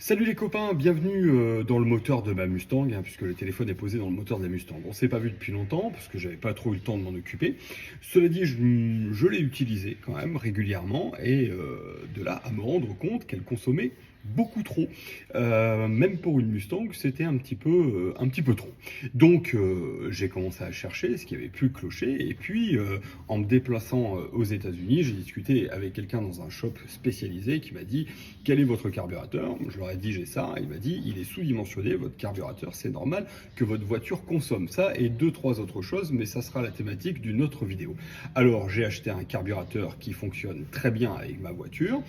Salut les copains, bienvenue dans le moteur de ma Mustang, puisque le téléphone est posé dans le moteur de la Mustang. On s'est pas vu depuis longtemps, parce que j'avais pas trop eu le temps de m'en occuper. Cela dit, je l'ai utilisé quand même régulièrement, et de là à me rendre compte qu'elle consommait beaucoup trop. Même pour une Mustang, c'était un petit peu trop. Donc j'ai commencé à chercher ce qui avait pu clocher, et puis en me déplaçant aux États-Unis, j'ai discuté avec quelqu'un dans un shop spécialisé qui m'a dit quel est votre carburateur. Je leur ai dit j'ai ça, il m'a dit il est sous-dimensionné votre carburateur, c'est normal que votre voiture consomme ça et deux trois autres choses, mais ça sera la thématique d'une autre vidéo. Alors j'ai acheté un carburateur qui fonctionne très bien avec ma voiture.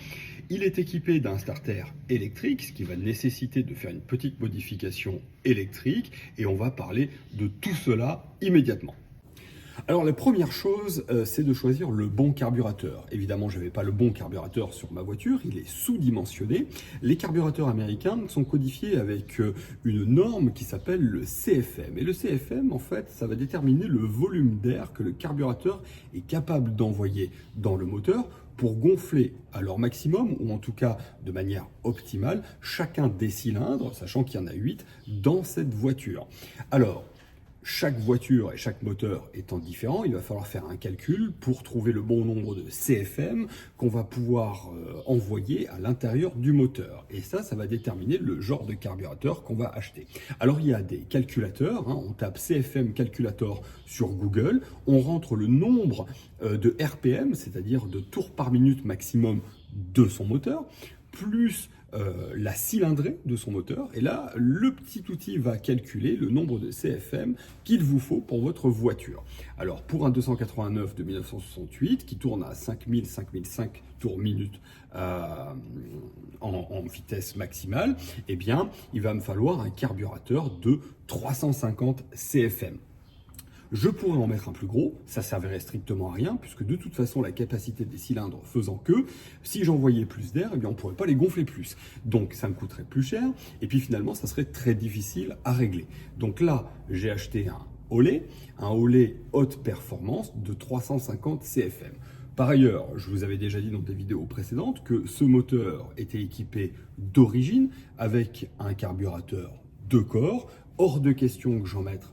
Il est équipé d'un starter électrique, ce qui va nécessiter de faire une petite modification électrique, et on va parler de tout cela immédiatement. Alors la première chose, c'est de choisir le bon carburateur. Évidemment, je n'avais pas le bon carburateur sur ma voiture, il est sous-dimensionné. Les carburateurs américains sont codifiés avec une norme qui s'appelle le CFM. Et le CFM, en fait, ça va déterminer le volume d'air que le carburateur est capable d'envoyer dans le moteur pour gonfler à leur maximum, ou en tout cas de manière optimale, chacun des cylindres, sachant qu'il y en a 8, dans cette voiture. Alors, chaque voiture et chaque moteur étant différent, il va falloir faire un calcul pour trouver le bon nombre de CFM qu'on va pouvoir envoyer à l'intérieur du moteur. Et ça va déterminer le genre de carburateur qu'on va acheter. Alors il y a des calculateurs, on tape CFM Calculator sur Google, on rentre le nombre de RPM, c'est-à-dire de tours par minute maximum de son moteur, plus la cylindrée de son moteur, et là le petit outil va calculer le nombre de CFM qu'il vous faut pour votre voiture. Alors pour un 289 de 1968 qui tourne à 5005 tours minute en vitesse maximale, eh bien il va me falloir un carburateur de 350 CFM. Je pourrais en mettre un plus gros, ça servirait strictement à rien, puisque de toute façon la capacité des cylindres faisant que, si j'envoyais plus d'air, eh bien on ne pourrait pas les gonfler plus. Donc ça me coûterait plus cher, et puis finalement ça serait très difficile à régler. Donc là, j'ai acheté un Holley haute performance de 350 CFM. Par ailleurs, je vous avais déjà dit dans des vidéos précédentes que ce moteur était équipé d'origine avec un carburateur 2 corps, hors de question que j'en mette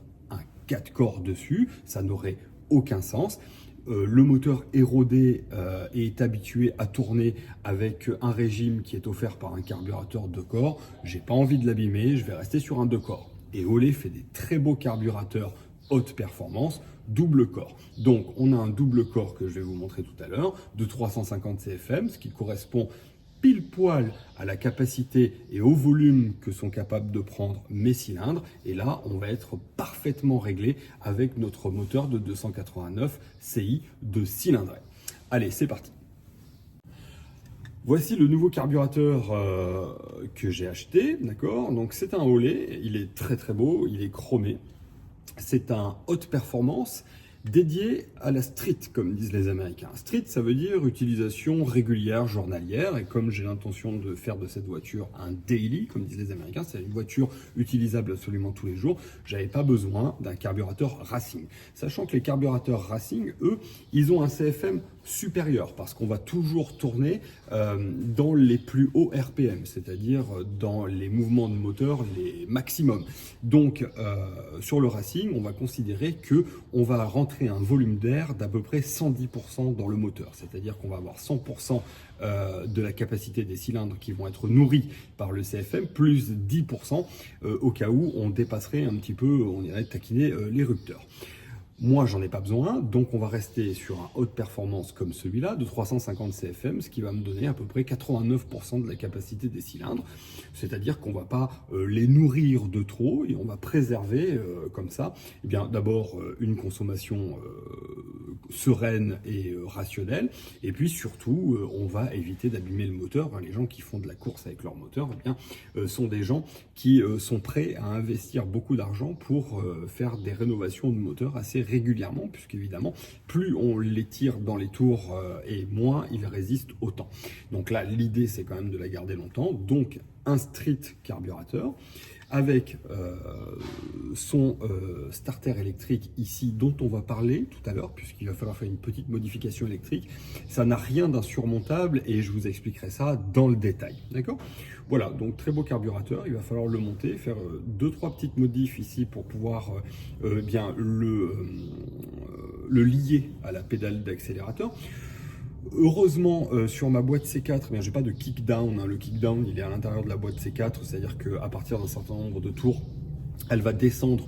4 corps dessus, ça n'aurait aucun sens. Le moteur érodé est habitué à tourner avec un régime qui est offert par un carburateur 2 corps. J'ai pas envie de l'abîmer, je vais rester sur un 2 corps. Et Holley fait des très beaux carburateurs haute performance, double corps. Donc on a un double corps que je vais vous montrer tout à l'heure, de 350 CFM, ce qui correspond pile poil à la capacité et au volume que sont capables de prendre mes cylindres. Et là, on va être parfaitement réglé avec notre moteur de 289 CI de cylindrée. Allez, c'est parti. Voici le nouveau carburateur que j'ai acheté, d'accord? Donc c'est un Holley, il est très très beau, il est chromé. C'est un haute performance dédié à la street, comme disent les Américains. Street, ça veut dire utilisation régulière, journalière, et comme j'ai l'intention de faire de cette voiture un daily, comme disent les Américains, c'est une voiture utilisable absolument tous les jours, j'avais pas besoin d'un carburateur racing. Sachant que les carburateurs racing, eux, ils ont un CFM supérieur, parce qu'on va toujours tourner dans les plus hauts RPM, c'est-à-dire dans les mouvements de moteur les maximums. Donc, sur le racing, on va considérer que on va rentrer un volume d'air d'à peu près 110% dans le moteur, c'est-à-dire qu'on va avoir 100% de la capacité des cylindres qui vont être nourris par le CFM, plus 10% au cas où on dépasserait un petit peu, on irait taquiner l'érupteur. Moi, j'en ai pas besoin, donc on va rester sur un haute performance comme celui-là, de 350 CFM, ce qui va me donner à peu près 89% de la capacité des cylindres. C'est-à-dire qu'on va pas les nourrir de trop et on va préserver comme ça, eh bien, d'abord une consommation sereine et rationnelle, et puis surtout, on va éviter d'abîmer le moteur. Les gens qui font de la course avec leur moteur, eh bien, sont des gens qui sont prêts à investir beaucoup d'argent pour faire des rénovations de moteur assez régulièrement, puisqu'évidemment, plus on les tire dans les tours et moins ils résistent au temps. Donc là, l'idée, c'est quand même de la garder longtemps. Donc, un street carburateur. avec son starter électrique ici, dont on va parler tout à l'heure, puisqu'il va falloir faire une petite modification électrique. Ça n'a rien d'insurmontable et je vous expliquerai ça dans le détail. D'accord? Voilà, donc très beau carburateur, il va falloir le monter, faire 2-3 petites modifs ici pour pouvoir bien le lier à la pédale d'accélérateur. Heureusement, sur ma boîte C4, je n'ai pas de kickdown. Hein. Le kickdown, il est à l'intérieur de la boîte C4, c'est-à-dire qu'à partir d'un certain nombre de tours, elle va descendre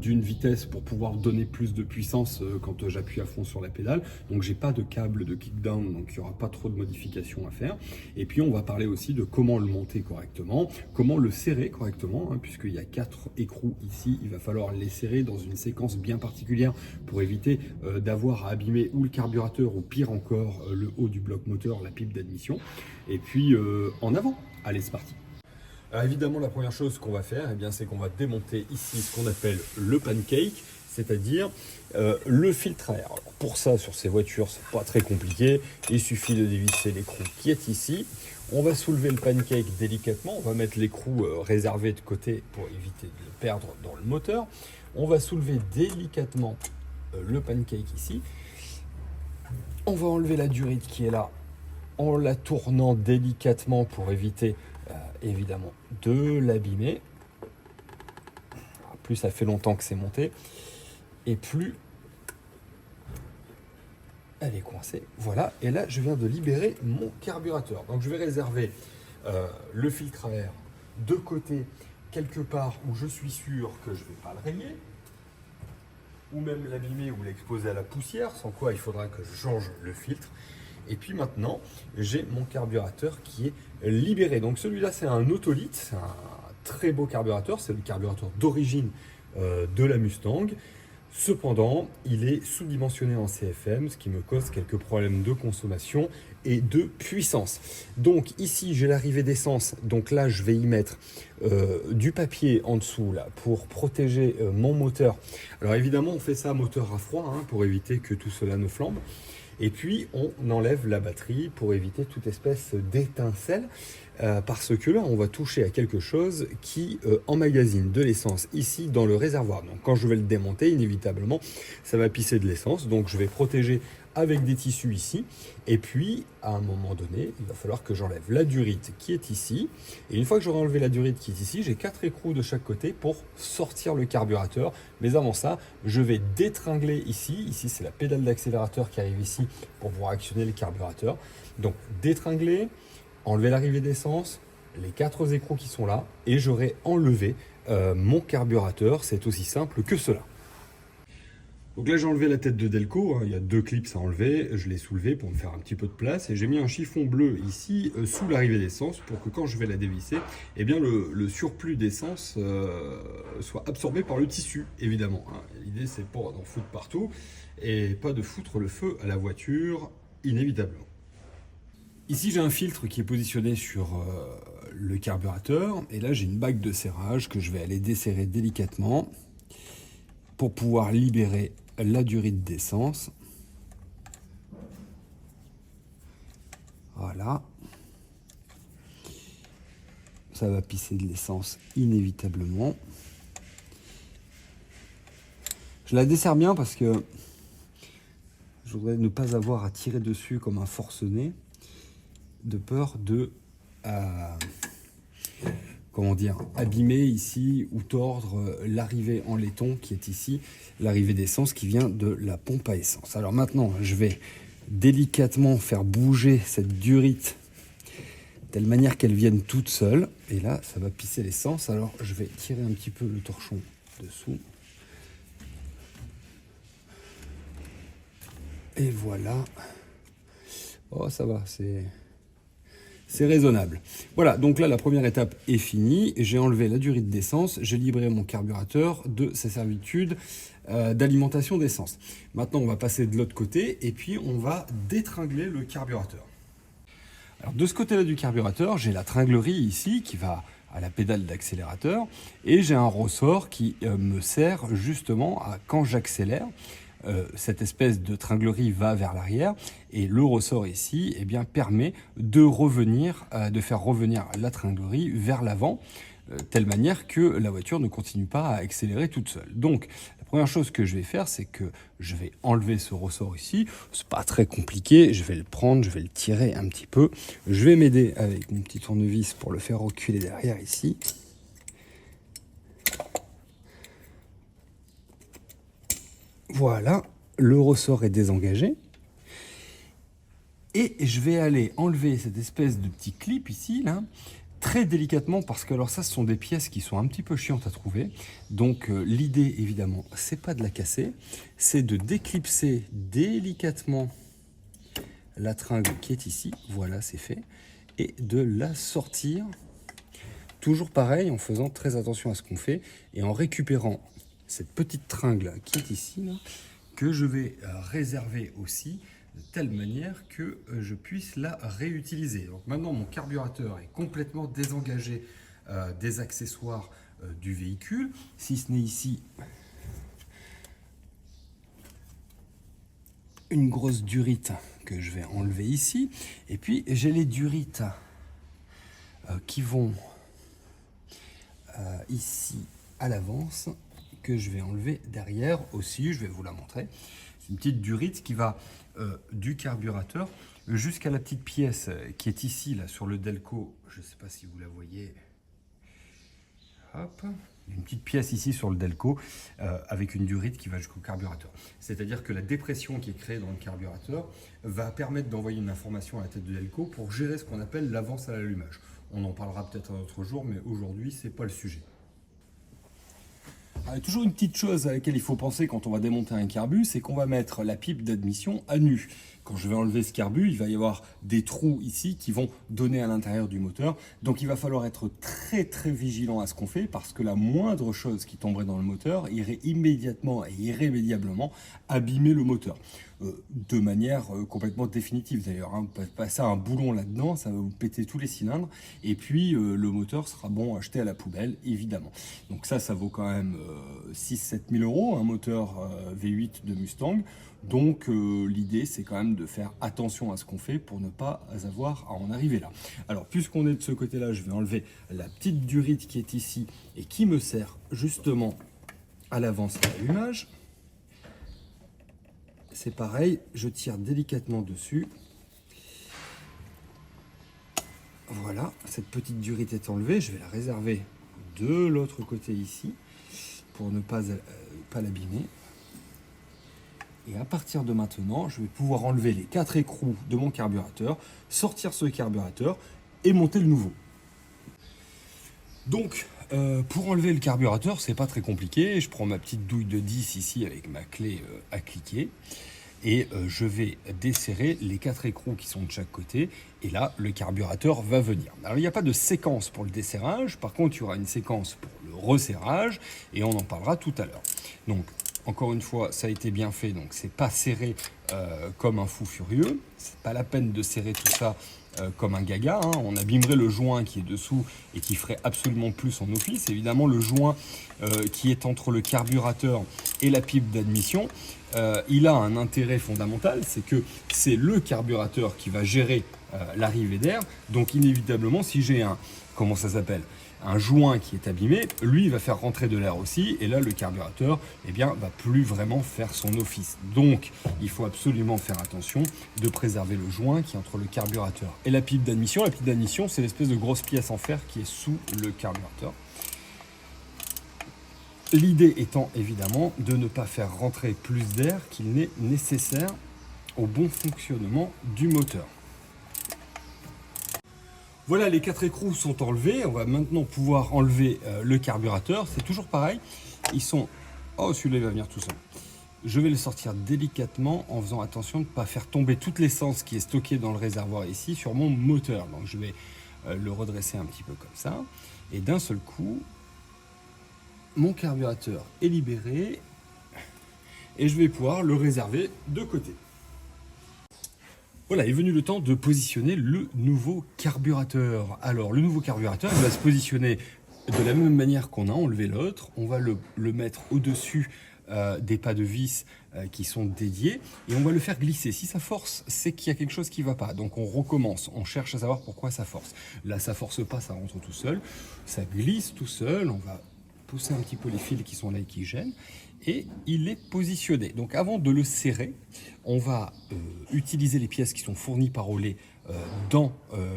d'une vitesse pour pouvoir donner plus de puissance quand j'appuie à fond sur la pédale. Donc j'ai pas de câble de kickdown, donc il n'y aura pas trop de modifications à faire. Et puis on va parler aussi de comment le monter correctement, comment le serrer correctement, hein, puisqu'il y a 4 écrous ici, il va falloir les serrer dans une séquence bien particulière pour éviter d'avoir à abîmer ou le carburateur ou pire encore le haut du bloc moteur, la pipe d'admission. Et puis en avant, allez c'est parti. Alors évidemment, la première chose qu'on va faire, c'est qu'on va démonter ici ce qu'on appelle le pancake, c'est-à-dire le filtre à air. Alors pour ça, sur ces voitures, c'est pas très compliqué. Il suffit de dévisser l'écrou qui est ici. On va soulever le pancake délicatement. On va mettre l'écrou réservé de côté pour éviter de le perdre dans le moteur. On va soulever délicatement le pancake ici. On va enlever la durite qui est là en la tournant délicatement pour éviter évidemment de l'abîmer. Plus ça fait longtemps que c'est monté et plus elle est coincée. Voilà, et là je viens de libérer mon carburateur. Donc je vais réserver le filtre à air de côté quelque part où je suis sûr que je ne vais pas le rayer ou même l'abîmer ou l'exposer à la poussière, sans quoi il faudra que je change le filtre. Et puis maintenant, j'ai mon carburateur qui est libéré. Donc celui-là, c'est un Autolite, c'est un très beau carburateur, c'est le carburateur d'origine de la Mustang. Cependant, il est sous-dimensionné en CFM, ce qui me cause quelques problèmes de consommation et de puissance. Donc ici, j'ai l'arrivée d'essence. Donc là, je vais y mettre du papier en dessous là, pour protéger mon moteur. Alors évidemment, on fait ça à moteur à froid hein, pour éviter que tout cela ne flambe. Et puis, on enlève la batterie pour éviter toute espèce d'étincelle parce que là, on va toucher à quelque chose qui emmagasine de l'essence ici dans le réservoir. Donc, quand je vais le démonter, inévitablement, ça va pisser de l'essence. Donc, je vais protéger avec des tissus ici. Et puis, à un moment donné, il va falloir que j'enlève la durite qui est ici. Et une fois que j'aurai enlevé la durite qui est ici, j'ai 4 écrous de chaque côté pour sortir le carburateur. Mais avant ça, je vais détringler ici. Ici, c'est la pédale d'accélérateur qui arrive ici pour pouvoir actionner le carburateur. Donc, détringler, enlever l'arrivée d'essence, les 4 écrous qui sont là. Et j'aurai enlevé mon carburateur. C'est aussi simple que cela. Donc là j'ai enlevé la tête de Delco, hein. Il y a 2 clips à enlever, je l'ai soulevé pour me faire un petit peu de place et j'ai mis un chiffon bleu ici sous l'arrivée d'essence pour que quand je vais la dévisser, le surplus d'essence soit absorbé par le tissu évidemment. Hein. L'idée c'est pas d'en foutre partout et pas de foutre le feu à la voiture inévitablement. Ici j'ai un filtre qui est positionné sur le carburateur et là j'ai une bague de serrage que je vais aller desserrer délicatement pour pouvoir libérer la durite d'essence. Voilà. Ça va pisser de l'essence inévitablement. Je la desserre bien parce que je voudrais ne pas avoir à tirer dessus comme un forcené, de peur de abîmer ici ou tordre l'arrivée en laiton qui est ici, l'arrivée d'essence qui vient de la pompe à essence. Alors maintenant, je vais délicatement faire bouger cette durite de telle manière qu'elle vienne toute seule. Et là, ça va pisser l'essence. Alors, je vais tirer un petit peu le torchon dessous. Et voilà. Oh, ça va, c'est raisonnable. Voilà, donc là, la première étape est finie. J'ai enlevé la durite d'essence, j'ai libéré mon carburateur de sa servitude d'alimentation d'essence. Maintenant, on va passer de l'autre côté et puis on va détringler le carburateur. Alors, de ce côté-là du carburateur, j'ai la tringlerie ici qui va à la pédale d'accélérateur et j'ai un ressort qui me sert justement à quand j'accélère. Cette espèce de tringlerie va vers l'arrière et le ressort ici permet de faire revenir la tringlerie vers l'avant telle manière que la voiture ne continue pas à accélérer toute seule. Donc, la première chose que je vais faire, c'est que je vais enlever ce ressort ici. C'est pas très compliqué, je vais le prendre, je vais le tirer un petit peu. Je vais m'aider avec mon petit tournevis pour le faire reculer derrière ici. Voilà, le ressort est désengagé. Et je vais aller enlever cette espèce de petit clip ici, là, très délicatement, parce que alors ça, ce sont des pièces qui sont un petit peu chiantes à trouver. Donc l'idée, évidemment, c'est pas de la casser, c'est de déclipser délicatement la tringle qui est ici. Voilà, c'est fait. Et de la sortir, toujours pareil, en faisant très attention à ce qu'on fait, et en récupérant cette petite tringle qui est ici, là, que je vais réserver aussi, de telle manière que je puisse la réutiliser. Donc maintenant, mon carburateur est complètement désengagé des accessoires du véhicule, si ce n'est ici une grosse durite que je vais enlever ici. Et puis, j'ai les durites qui vont ici à l'avance, que je vais enlever derrière aussi. Je vais vous la montrer. C'est une petite durite qui va du carburateur jusqu'à la petite pièce qui est ici, là, sur le Delco. Je ne sais pas si vous la voyez. Hop. Une petite pièce ici sur le Delco avec une durite qui va jusqu'au carburateur. C'est-à-dire que la dépression qui est créée dans le carburateur va permettre d'envoyer une information à la tête de Delco pour gérer ce qu'on appelle l'avance à l'allumage. On en parlera peut-être un autre jour, mais aujourd'hui, ce n'est pas le sujet. Toujours une petite chose à laquelle il faut penser quand on va démonter un carbu, c'est qu'on va mettre la pipe d'admission à nu. Quand je vais enlever ce carbu, il va y avoir des trous ici qui vont donner à l'intérieur du moteur. Donc il va falloir être très très vigilant à ce qu'on fait, parce que la moindre chose qui tomberait dans le moteur irait immédiatement et irrémédiablement abîmer le moteur. De manière complètement définitive d'ailleurs. Hein. Passer un boulon là-dedans, ça va vous péter tous les cylindres. Et puis le moteur sera bon à jeter à la poubelle, évidemment. Donc ça vaut quand même 6-7 000 €, un moteur V8 de Mustang. Donc l'idée, c'est quand même de faire attention à ce qu'on fait pour ne pas avoir à en arriver là. Alors, puisqu'on est de ce côté-là, je vais enlever la petite durite qui est ici et qui me sert justement à l'avance à l'allumage. C'est pareil, je tire délicatement dessus. Voilà, cette petite durite est enlevée. Je vais la réserver de l'autre côté ici pour ne pas l'abîmer. Et à partir de maintenant, je vais pouvoir enlever les 4 écrous de mon carburateur, sortir ce carburateur et monter le nouveau. Donc, pour enlever le carburateur, c'est pas très compliqué. Je prends ma petite douille de 10 ici avec ma clé à cliquer. Et je vais desserrer les 4 écrous qui sont de chaque côté. Et là, le carburateur va venir. Alors, il n'y a pas de séquence pour le desserrage. Par contre, il y aura une séquence pour le resserrage. Et on en parlera tout à l'heure. Donc, encore une fois, ça a été bien fait. Donc, c'est pas serré comme un fou furieux. C'est pas la peine de serrer tout ça comme un gaga. Hein. On abîmerait le joint qui est dessous et qui ferait absolument plus son office. Évidemment, le joint qui est entre le carburateur et la pipe d'admission, il a un intérêt fondamental, c'est que c'est le carburateur qui va gérer l'arrivée d'air. Donc inévitablement, si j'ai un joint qui est abîmé, lui il va faire rentrer de l'air aussi, et là le carburateur va plus vraiment faire son office. Donc il faut absolument faire attention de préserver le joint qui est entre le carburateur et la pipe d'admission. La pipe d'admission, c'est l'espèce de grosse pièce en fer qui est sous le carburateur. L'idée étant évidemment de ne pas faire rentrer plus d'air qu'il n'est nécessaire au bon fonctionnement du moteur. Voilà, les 4 écrous sont enlevés. On va maintenant pouvoir enlever le carburateur. C'est toujours pareil. Ils sont... Oh, celui-là, il va venir tout seul. Je vais le sortir délicatement en faisant attention de ne pas faire tomber toute l'essence qui est stockée dans le réservoir ici sur mon moteur. Donc, je vais le redresser un petit peu comme ça. Et d'un seul coup, mon carburateur est libéré. Et je vais pouvoir le réserver de côté. Voilà, est venu le temps de positionner le nouveau carburateur. Alors, le nouveau carburateur, il va se positionner de la même manière qu'on a enlevé l'autre. On va le mettre au-dessus des pas de vis qui sont dédiés et on va le faire glisser. Si ça force, c'est qu'il y a quelque chose qui ne va pas. Donc on recommence, on cherche à savoir pourquoi ça force. Là, ça force pas, ça rentre tout seul, ça glisse tout seul, on va pousser un petit peu les fils qui sont là et qui gênent et il est positionné. Donc avant de le serrer, on va utiliser les pièces qui sont fournies par Olé dans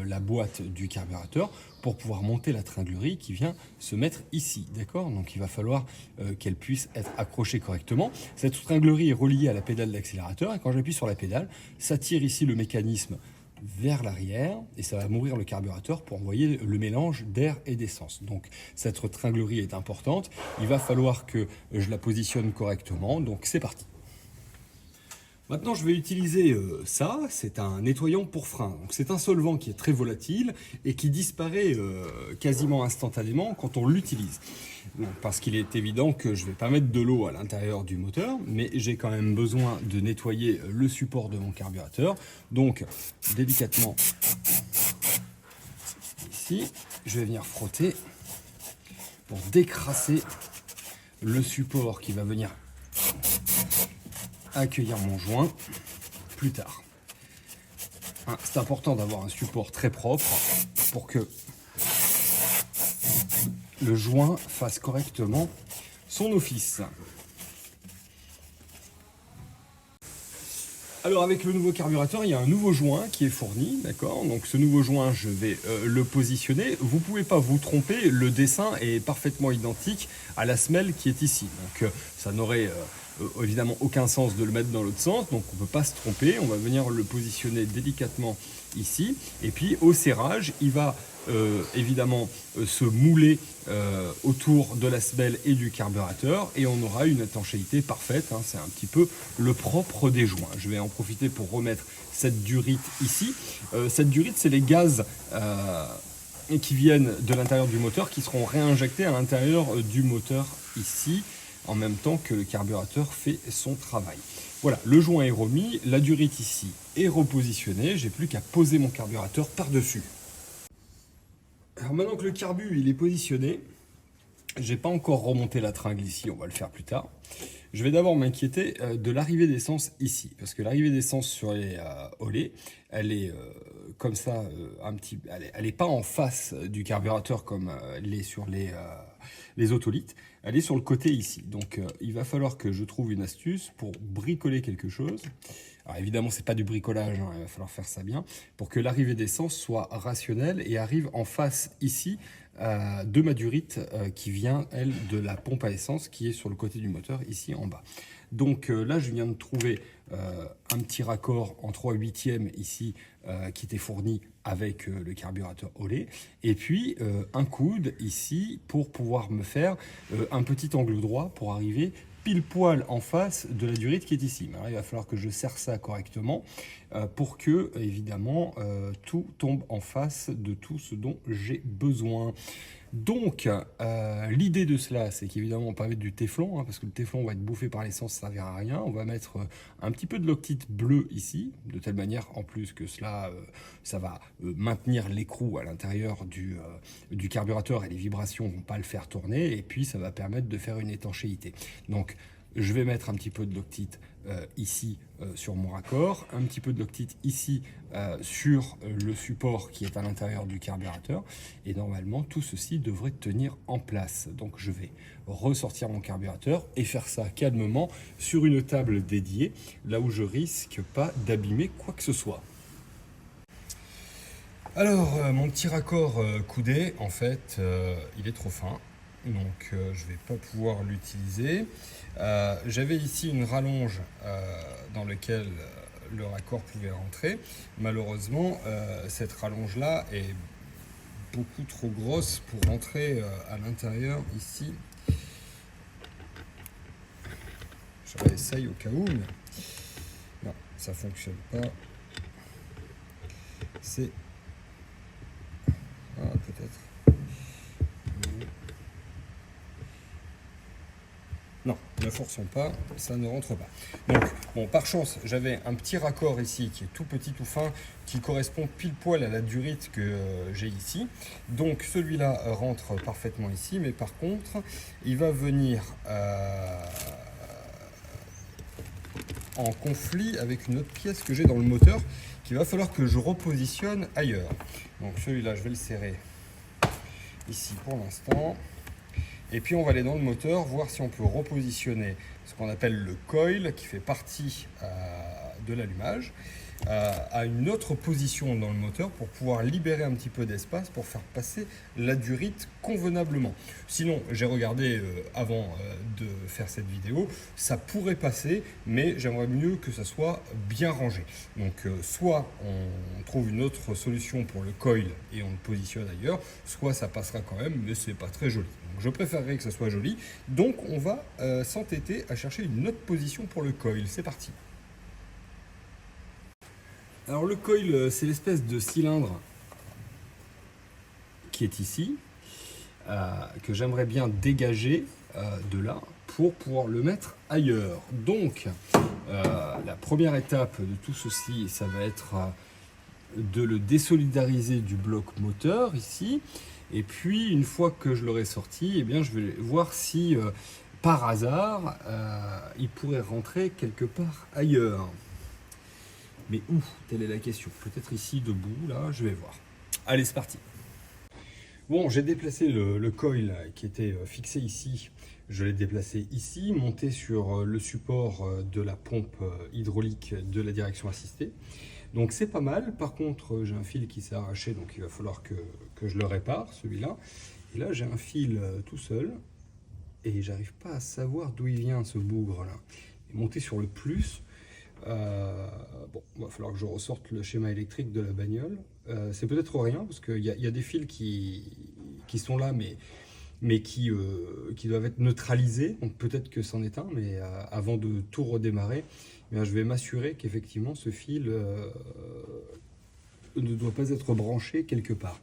la boîte du carburateur pour pouvoir monter la tringlerie qui vient se mettre ici, d'accord? Donc il va falloir qu'elle puisse être accrochée correctement. Cette tringlerie est reliée à la pédale d'accélérateur et quand j'appuie sur la pédale, ça tire ici le mécanisme vers l'arrière et ça va mourir le carburateur pour envoyer le mélange d'air et d'essence. Donc cette tringlerie est importante, il va falloir que je la positionne correctement, donc c'est parti. Maintenant, je vais utiliser ça, c'est un nettoyant pour frein. C'est un solvant qui est très volatile et qui disparaît quasiment instantanément quand on l'utilise. Parce qu'il est évident que je ne vais pas mettre de l'eau à l'intérieur du moteur, mais j'ai quand même besoin de nettoyer le support de mon carburateur. Donc, délicatement, ici, je vais venir frotter pour décrasser le support qui va venir accueillir mon joint plus tard. C'est important d'avoir un support très propre pour que le joint fasse correctement son office. Alors avec le nouveau carburateur, il y a un nouveau joint qui est fourni, d'accord? Donc ce nouveau joint, je vais le positionner. Vous ne pouvez pas vous tromper, le dessin est parfaitement identique à la semelle qui est ici. Donc ça n'aurait évidemment aucun sens de le mettre dans l'autre sens, donc on ne peut pas se tromper. On va venir le positionner délicatement ici. Et puis au serrage, il va évidemment se mouler autour de la semelle et du carburateur et on aura une étanchéité parfaite, hein. C'est un petit peu le propre des joints. Je vais en profiter pour remettre cette durite ici. Cette durite, c'est les gaz qui viennent de l'intérieur du moteur qui seront réinjectés à l'intérieur du moteur ici en même temps que le carburateur fait son travail. Voilà, le joint est remis, la durite ici est repositionnée, j'ai plus qu'à poser mon carburateur par-dessus. Alors maintenant que le carbu il est positionné, j'ai pas encore remonté la tringle ici, on va le faire plus tard. Je vais d'abord m'inquiéter de l'arrivée d'essence ici, parce que l'arrivée d'essence sur les Olé, elle est comme ça, elle est pas en face du carburateur comme elle est sur les otolithes, elle est sur le côté ici. Donc il va falloir que je trouve une astuce pour bricoler quelque chose. Alors évidemment, c'est pas du bricolage, hein, il va falloir faire ça bien, pour que l'arrivée d'essence soit rationnelle et arrive en face ici de ma durite qui vient, elle, de la pompe à essence qui est sur le côté du moteur, ici en bas. Donc là, je viens de trouver un petit raccord en 3/8 ici qui était fourni avec le carburateur Olé. Et puis un coude ici pour pouvoir me faire un petit angle droit pour arriver pile poil en face de la durite qui est ici. Alors, il va falloir que je serre ça correctement pour que, évidemment, tout tombe en face de tout ce dont j'ai besoin. Donc, l'idée de cela, c'est qu'évidemment, on va pas mettre du téflon, hein, parce que le téflon va être bouffé par l'essence, ça ne servira à rien. On va mettre un petit peu de loctite bleu ici, de telle manière, en plus, que cela, ça va maintenir l'écrou à l'intérieur du carburateur et les vibrations ne vont pas le faire tourner. Et puis, ça va permettre de faire une étanchéité. Donc, je vais mettre un petit peu de loctite ici sur mon raccord, un petit peu de loctite ici sur le support qui est à l'intérieur du carburateur et normalement tout ceci devrait tenir en place. Donc je vais ressortir mon carburateur et faire ça calmement sur une table dédiée là où je risque pas d'abîmer quoi que ce soit. Alors mon petit raccord coudé en fait il est trop fin. Donc je ne vais pas pouvoir l'utiliser. J'avais ici une rallonge dans laquelle le raccord pouvait rentrer. Malheureusement, cette rallonge-là est beaucoup trop grosse pour rentrer à l'intérieur ici. Je réessaye au cas où, mais non, ça ne fonctionne pas. C'est... Ah, peut-être... Non, ne forçons pas, ça ne rentre pas. Donc, bon, par chance, j'avais un petit raccord ici qui est tout petit, tout fin, qui correspond pile poil à la durite que j'ai ici. Donc, celui-là rentre parfaitement ici, mais par contre, il va venir en conflit avec une autre pièce que j'ai dans le moteur qu'il va falloir que je repositionne ailleurs. Donc celui-là, je vais le serrer ici pour l'instant. Et puis on va aller dans le moteur, voir si on peut repositionner ce qu'on appelle le coil qui fait partie de l'allumage à une autre position dans le moteur pour pouvoir libérer un petit peu d'espace pour faire passer la durite convenablement. Sinon, j'ai regardé avant de faire cette vidéo, ça pourrait passer, mais j'aimerais mieux que ça soit bien rangé. Donc soit on trouve une autre solution pour le coil et on le positionne ailleurs, soit ça passera quand même, mais c'est pas très joli. Donc je préférerais que ça soit joli, donc on va s'entêter à chercher une autre position pour le coil. C'est parti. Alors le coil, c'est l'espèce de cylindre qui est ici, que j'aimerais bien dégager de là pour pouvoir le mettre ailleurs. Donc la première étape de tout ceci, ça va être de le désolidariser du bloc moteur ici. Et puis une fois que je l'aurai sorti, eh bien, je vais voir si par hasard il pourrait rentrer quelque part ailleurs. Mais où? Telle est la question. Peut-être ici, debout, là, je vais voir. Allez, c'est parti. Bon, j'ai déplacé le coil qui était fixé ici. Je l'ai déplacé ici, monté sur le support de la pompe hydraulique de la direction assistée. Donc c'est pas mal. Par contre, j'ai un fil qui s'est arraché, donc il va falloir que je le répare, celui-là. Et là, j'ai un fil tout seul. Et j'arrive pas à savoir d'où il vient, ce bougre-là. Il est monté sur le plus. Bon, il va falloir que je ressorte le schéma électrique de la bagnole. C'est peut-être rien, parce qu'il y a des fils qui sont là, mais qui doivent être neutralisés. Donc peut-être que c'en est un, mais avant de tout redémarrer, eh bien, je vais m'assurer qu'effectivement ce fil ne doit pas être branché quelque part.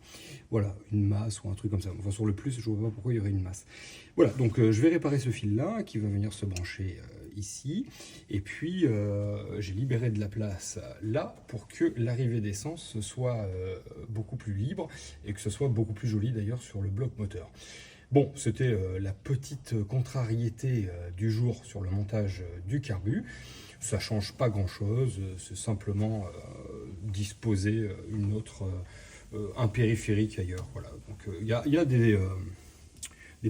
Voilà, une masse ou un truc comme ça. Enfin, sur le plus, je ne vois pas pourquoi il y aurait une masse. Voilà, donc je vais réparer ce fil-là qui va venir se brancher ici. Et puis, j'ai libéré de la place là pour que l'arrivée d'essence soit beaucoup plus libre et que ce soit beaucoup plus joli d'ailleurs sur le bloc moteur. Bon, c'était la petite contrariété du jour sur le montage du carbu. Ça ne change pas grand-chose, c'est simplement disposer un périphérique ailleurs. Voilà. Donc il y a des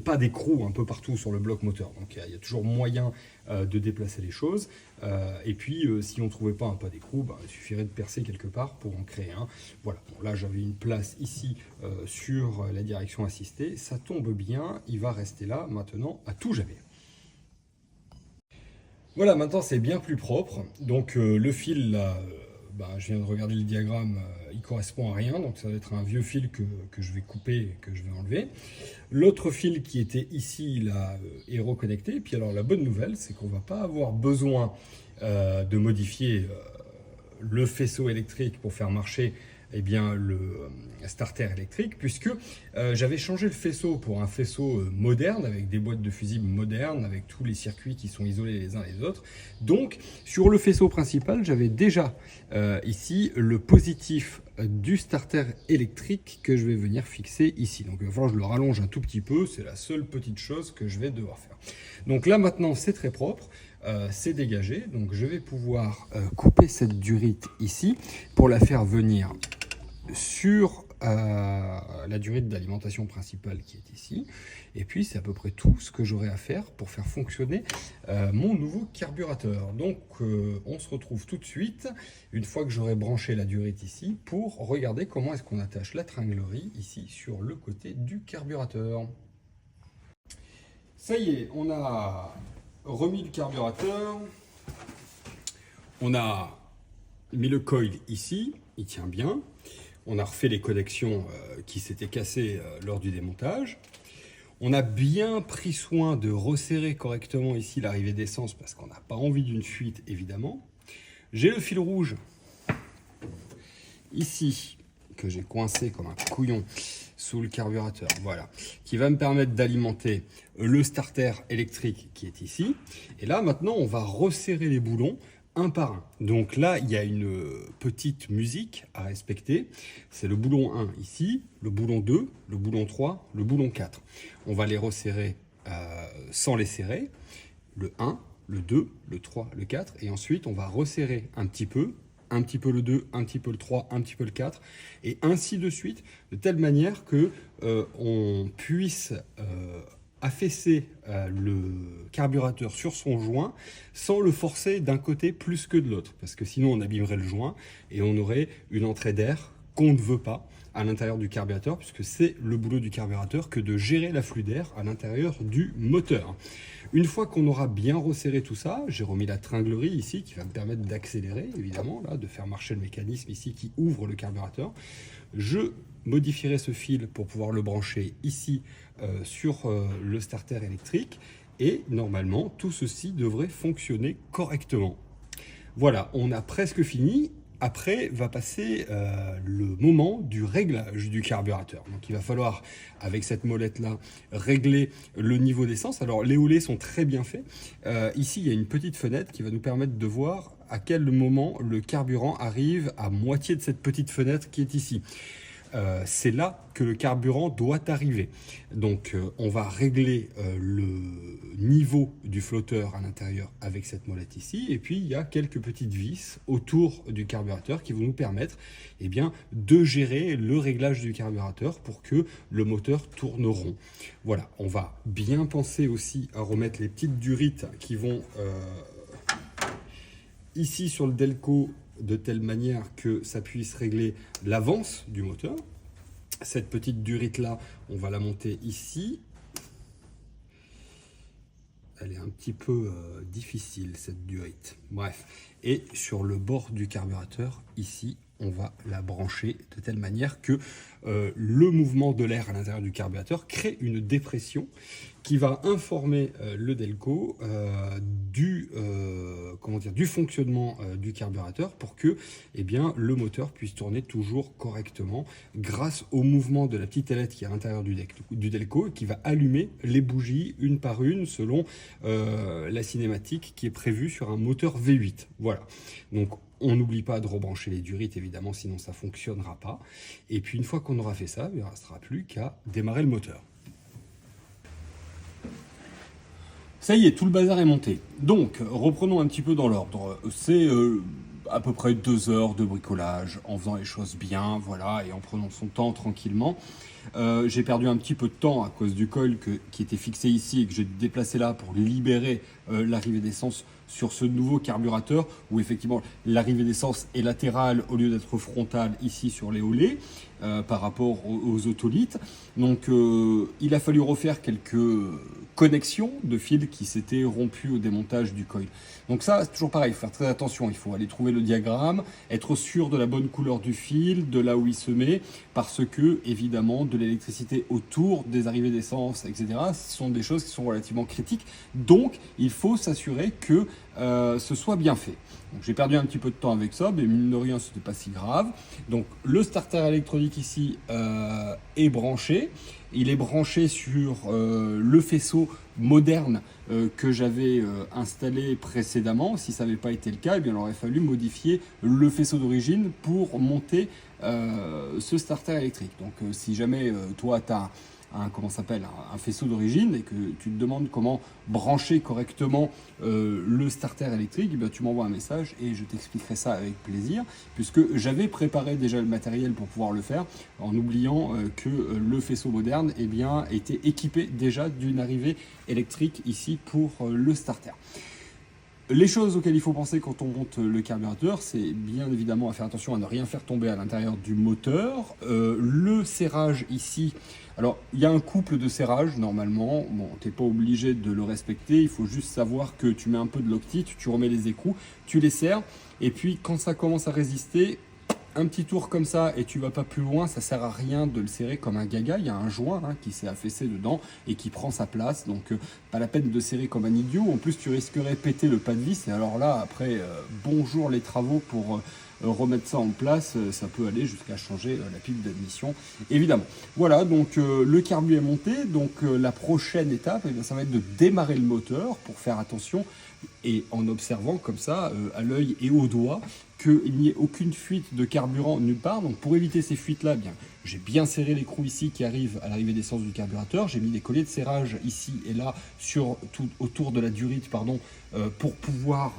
pas d'écrou un peu partout sur le bloc moteur. Donc il y a toujours moyen de déplacer les choses. Et puis si on ne trouvait pas un pas d'écrou, il suffirait de percer quelque part pour en créer un. Voilà. Bon, là j'avais une place ici sur la direction assistée. Ça tombe bien, il va rester là maintenant à tout jamais. Voilà, maintenant c'est bien plus propre. Donc le fil là, je viens de regarder le diagramme, il correspond à rien. Donc ça va être un vieux fil que je vais couper et que je vais enlever. L'autre fil qui était ici là est reconnecté. Et puis alors la bonne nouvelle, c'est qu'on ne va pas avoir besoin de modifier le faisceau électrique pour faire marcher le starter électrique, puisque j'avais changé le faisceau pour un faisceau moderne, avec des boîtes de fusibles modernes, avec tous les circuits qui sont isolés les uns les autres. Donc, sur le faisceau principal, j'avais déjà ici le positif du starter électrique que je vais venir fixer ici. Donc, il va falloir que je le rallonge un tout petit peu, c'est la seule petite chose que je vais devoir faire. Donc là, maintenant, c'est très propre. C'est dégagé, donc je vais pouvoir couper cette durite ici pour la faire venir sur la durite d'alimentation principale qui est ici. Et puis c'est à peu près tout ce que j'aurai à faire pour faire fonctionner mon nouveau carburateur. Donc on se retrouve tout de suite, une fois que j'aurai branché la durite ici, pour regarder comment est-ce qu'on attache la tringlerie ici sur le côté du carburateur. Ça y est, on a remis le carburateur, on a mis le coil ici, il tient bien, on a refait les connexions qui s'étaient cassées lors du démontage, on a bien pris soin de resserrer correctement ici l'arrivée d'essence parce qu'on n'a pas envie d'une fuite évidemment. J'ai le fil rouge ici que j'ai coincé comme un couillon sous le carburateur, voilà, qui va me permettre d'alimenter le starter électrique qui est ici. Et là, maintenant, on va resserrer les boulons un par un. Donc là, il y a une petite musique à respecter. C'est le boulon 1 ici, le boulon 2, le boulon 3, le boulon 4. On va les resserrer sans les serrer. Le 1, le 2, le 3, le 4, et ensuite on va resserrer un petit peu le 2, un petit peu le 3, un petit peu le 4, et ainsi de suite, de telle manière que on puisse affaisser le carburateur sur son joint sans le forcer d'un côté plus que de l'autre, parce que sinon on abîmerait le joint et on aurait une entrée d'air qu'on ne veut pas à l'intérieur du carburateur, puisque c'est le boulot du carburateur que de gérer l'afflux d'air à l'intérieur du moteur. Une fois qu'on aura bien resserré tout ça, j'ai remis la tringlerie ici qui va me permettre d'accélérer, évidemment, là, de faire marcher le mécanisme ici qui ouvre le carburateur. Je modifierai ce fil pour pouvoir le brancher ici sur le starter électrique, et normalement tout ceci devrait fonctionner correctement. Voilà, on a presque fini. Après va passer le moment du réglage du carburateur. Donc il va falloir, avec cette molette-là, régler le niveau d'essence. Alors les haulets sont très bien faits. Ici, il y a une petite fenêtre qui va nous permettre de voir à quel moment le carburant arrive à moitié de cette petite fenêtre qui est ici. C'est là que le carburant doit arriver. Donc on va régler le niveau du flotteur à l'intérieur avec cette molette ici, et puis il y a quelques petites vis autour du carburateur qui vont nous permettre de gérer le réglage du carburateur pour que le moteur tourne rond. Voilà, on va bien penser aussi à remettre les petites durites qui vont ici sur le Delco, de telle manière que ça puisse régler l'avance du moteur. Cette petite durite là, on va la monter ici. Elle est un petit peu difficile, cette durite. Bref, et sur le bord du carburateur, ici, on va la brancher de telle manière que le mouvement de l'air à l'intérieur du carburateur crée une dépression qui va informer le Delco du fonctionnement du carburateur pour que le moteur puisse tourner toujours correctement grâce au mouvement de la petite ailette qui est à l'intérieur du Delco et qui va allumer les bougies une par une selon la cinématique qui est prévue sur un moteur V8. Voilà, donc on n'oublie pas de rebrancher les durites, évidemment, sinon ça ne fonctionnera pas. Et puis une fois qu'on aura fait ça, il ne restera plus qu'à démarrer le moteur. Ça y est, tout le bazar est monté. Donc, reprenons un petit peu dans l'ordre. C'est à peu près 2 heures de bricolage, en faisant les choses bien, voilà, et en prenant son temps tranquillement. J'ai perdu un petit peu de temps à cause du coil qui était fixé ici et que j'ai déplacé là pour libérer l'arrivée d'essence sur ce nouveau carburateur où effectivement l'arrivée d'essence est latérale au lieu d'être frontale ici sur les haulets par rapport aux otolithes. Donc il a fallu refaire quelques connexions de fils qui s'étaient rompus au démontage du coil. Donc ça, c'est toujours pareil, il faut faire très attention, il faut aller trouver le diagramme, être sûr de la bonne couleur du fil, de là où il se met, parce que évidemment de l'électricité autour des arrivées d'essence, etc., ce sont des choses qui sont relativement critiques, donc il faut s'assurer que ce soit bien fait. Donc j'ai perdu un petit peu de temps avec ça, mais mine de rien, ce n'était pas si grave. Donc le starter électronique ici est branché. Il est branché sur le faisceau moderne que j'avais installé précédemment. Si ça n'avait pas été le cas, il aurait fallu modifier le faisceau d'origine pour monter ce starter électrique. Donc si jamais toi tu as un faisceau d'origine et que tu te demandes comment brancher correctement le starter électrique, tu m'envoies un message et je t'expliquerai ça avec plaisir, puisque j'avais préparé déjà le matériel pour pouvoir le faire, en oubliant que le faisceau moderne était équipé déjà d'une arrivée électrique ici pour le starter. Les choses auxquelles il faut penser quand on monte le carburateur, c'est bien évidemment à faire attention à ne rien faire tomber à l'intérieur du moteur. Le serrage ici, alors il y a un couple de serrage normalement, bon, tu n'es pas obligé de le respecter, il faut juste savoir que tu mets un peu de loctite, tu remets les écrous, tu les serres, et puis quand ça commence à résister, un petit tour comme ça et tu vas pas plus loin, ça sert à rien de le serrer comme un gaga. Il y a un joint qui s'est affaissé dedans et qui prend sa place, donc pas la peine de serrer comme un idiot. En plus tu risquerais péter le pas de vis, et alors là après bonjour les travaux pour remettre ça en place, ça peut aller jusqu'à changer la pile d'admission évidemment. Voilà, donc le carbu est monté, donc la prochaine étape ça va être de démarrer le moteur pour faire attention et en observant comme ça à l'œil et au doigt qu'il n'y ait aucune fuite de carburant nulle part. Donc pour éviter ces fuites-là, bien, j'ai bien serré l'écrou ici qui arrive à l'arrivée d'essence du carburateur. J'ai mis des colliers de serrage ici et là autour de la durite, pour pouvoir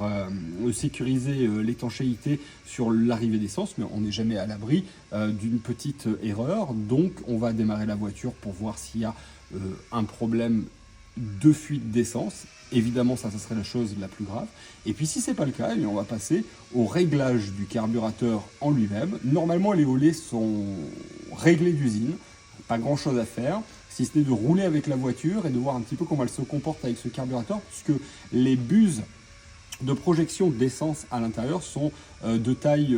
sécuriser l'étanchéité sur l'arrivée d'essence. Mais on n'est jamais à l'abri d'une petite erreur. Donc on va démarrer la voiture pour voir s'il y a un problème de fuite d'essence. Évidemment, ça serait la chose la plus grave. Et puis si ce n'est pas le cas, on va passer au réglage du carburateur en lui-même. Normalement, les haulets sont réglés d'usine, pas grand chose à faire, si ce n'est de rouler avec la voiture et de voir un petit peu comment elle se comporte avec ce carburateur, puisque les buses de projection d'essence à l'intérieur sont de taille,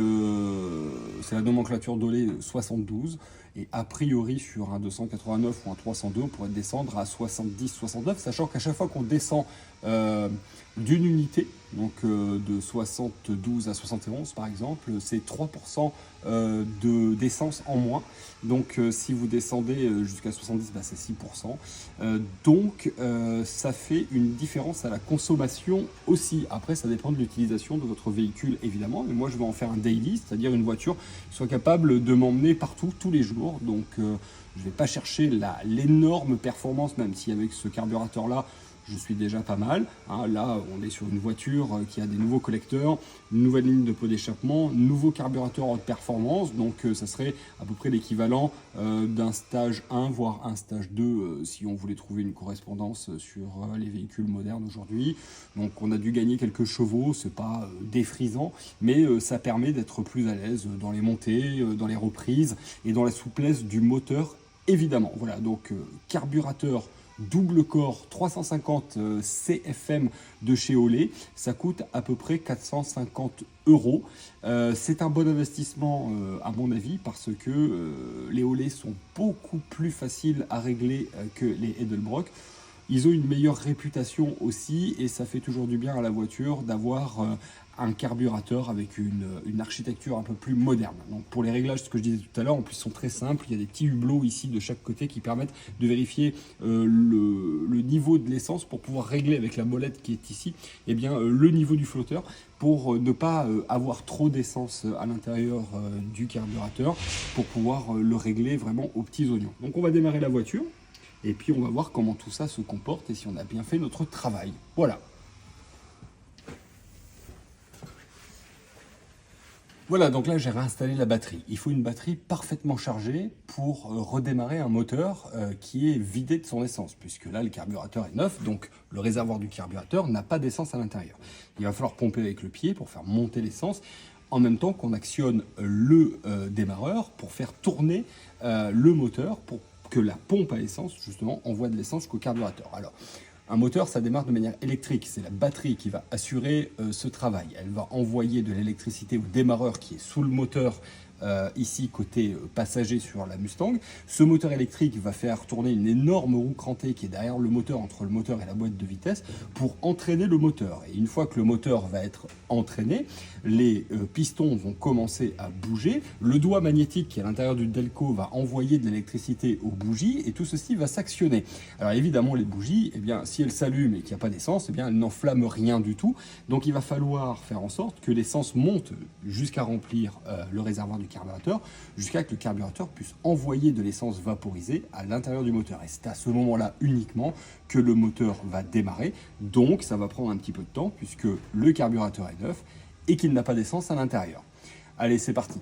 c'est la nomenclature d'Olé 72, et a priori sur un 289 ou un 302 on pourrait descendre à 70-69, sachant qu'à chaque fois qu'on descend d'une unité, donc de 72 à 71 par exemple, c'est 3% d'essence en moins. Donc si vous descendez jusqu'à 70, bah, c'est 6%. Donc ça fait une différence à la consommation aussi. Après, ça dépend de l'utilisation de votre véhicule évidemment, mais moi je vais en faire un daily, c'est-à-dire une voiture qui soit capable de m'emmener partout tous les jours. Donc je ne vais pas chercher l'énorme performance, même si avec ce carburateur là je suis déjà pas mal. Hein, là, on est sur une voiture qui a des nouveaux collecteurs, une nouvelle ligne de pot d'échappement, nouveau carburateur haute performance. Donc, ça serait à peu près l'équivalent d'un stage 1, voire un stage 2, si on voulait trouver une correspondance sur les véhicules modernes aujourd'hui. Donc, on a dû gagner quelques chevaux, c'est pas défrisant, mais ça permet d'être plus à l'aise dans les montées, dans les reprises et dans la souplesse du moteur, évidemment. Voilà, donc carburateur double corps 350 CFM de chez Olé, ça coûte à peu près 450 €. C'est un bon investissement à mon avis, parce que les Olé sont beaucoup plus faciles à régler que les Edelbrock. Ils ont une meilleure réputation aussi, et ça fait toujours du bien à la voiture d'avoir un carburateur avec une architecture un peu plus moderne. Donc pour les réglages, ce que je disais tout à l'heure, en plus sont très simples. Il y a des petits hublots ici de chaque côté qui permettent de vérifier le niveau de l'essence pour pouvoir régler avec la molette qui est ici, eh bien, le niveau du flotteur, pour ne pas avoir trop d'essence à l'intérieur du carburateur, pour pouvoir le régler vraiment aux petits oignons. Donc on va démarrer la voiture. Et puis on va voir comment tout ça se comporte et si on a bien fait notre travail. Voilà. Voilà, donc là j'ai réinstallé la batterie. Il faut une batterie parfaitement chargée pour redémarrer un moteur qui est vidé de son essence, puisque là le carburateur est neuf, donc le réservoir du carburateur n'a pas d'essence à l'intérieur. Il va falloir pomper avec le pied pour faire monter l'essence, en même temps qu'on actionne le démarreur pour faire tourner le moteur, pour que la pompe à essence, justement, envoie de l'essence jusqu'au carburateur. Alors, un moteur, ça démarre de manière électrique. C'est la batterie qui va assurer ce travail. Elle va envoyer de l'électricité au démarreur qui est sous le moteur, ici côté passager sur la Mustang. Ce moteur électrique va faire tourner une énorme roue crantée qui est derrière le moteur, entre le moteur et la boîte de vitesse, pour entraîner le moteur. Et une fois que le moteur va être entraîné, les pistons vont commencer à bouger. Le doigt magnétique qui est à l'intérieur du Delco va envoyer de l'électricité aux bougies, et tout ceci va s'actionner. Alors évidemment, les bougies, eh bien, si elles s'allument et qu'il n'y a pas d'essence, eh bien, elles n'enflamment rien du tout. Donc il va falloir faire en sorte que l'essence monte jusqu'à remplir le réservoir du carburateur, jusqu'à ce que le carburateur puisse envoyer de l'essence vaporisée à l'intérieur du moteur. Et c'est à ce moment-là uniquement que le moteur va démarrer. Donc ça va prendre un petit peu de temps, puisque le carburateur est neuf et qu'il n'a pas d'essence à l'intérieur. Allez, c'est parti.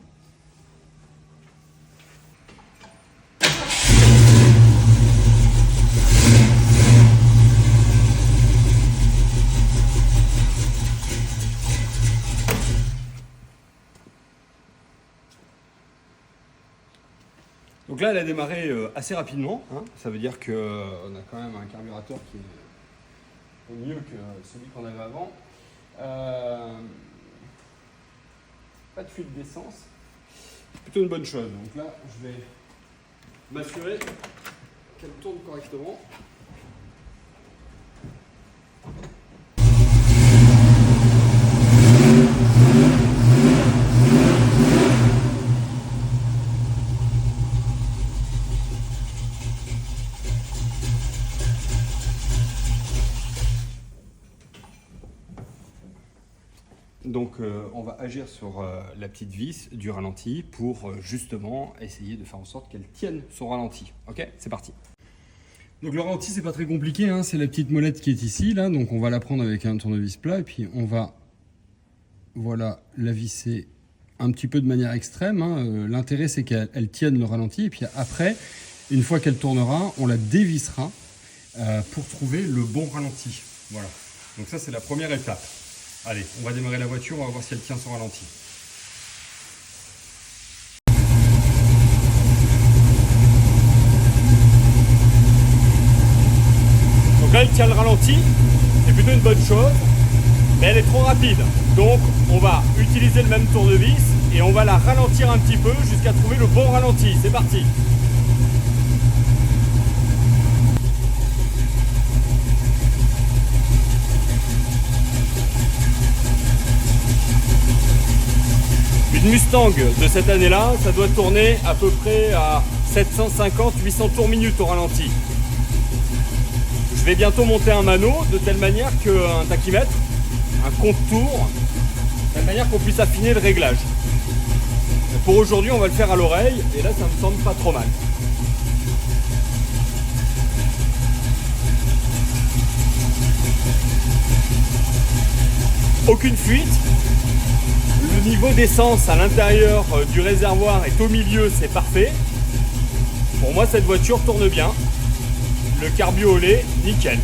Donc là, elle a démarré assez rapidement, hein. Ça veut dire qu'on a quand même un carburateur qui est mieux que celui qu'on avait avant. Pas de fuite d'essence, plutôt une bonne chose. Donc là, je vais m'assurer qu'elle tourne correctement. Donc on va agir sur la petite vis du ralenti pour justement essayer de faire en sorte qu'elle tienne son ralenti. Ok, c'est parti. Donc le ralenti, c'est pas très compliqué, hein, c'est la petite molette qui est ici, là. Donc on va la prendre avec un tournevis plat et puis on va voilà, la visser un petit peu de manière extrême. Hein. L'intérêt, c'est qu'elle tienne le ralenti et puis après, une fois qu'elle tournera, on la dévissera pour trouver le bon ralenti. Voilà. Donc ça, c'est la première étape. Allez, on va démarrer la voiture, on va voir si elle tient son ralenti. Donc là, elle tient le ralenti, c'est plutôt une bonne chose, mais elle est trop rapide. Donc, on va utiliser le même tournevis et on va la ralentir un petit peu jusqu'à trouver le bon ralenti. C'est parti! Une Mustang de cette année-là, ça doit tourner à peu près à 750-800 tours minute au ralenti. Je vais bientôt monter un mano de telle manière qu'un tachymètre, un compte tour, de telle manière qu'on puisse affiner le réglage. Pour aujourd'hui, on va le faire à l'oreille et là, ça me semble pas trop mal. Aucune fuite. Le niveau d'essence à l'intérieur du réservoir est au milieu, c'est parfait. Pour moi, cette voiture tourne bien. Le cardio au lait, nickel.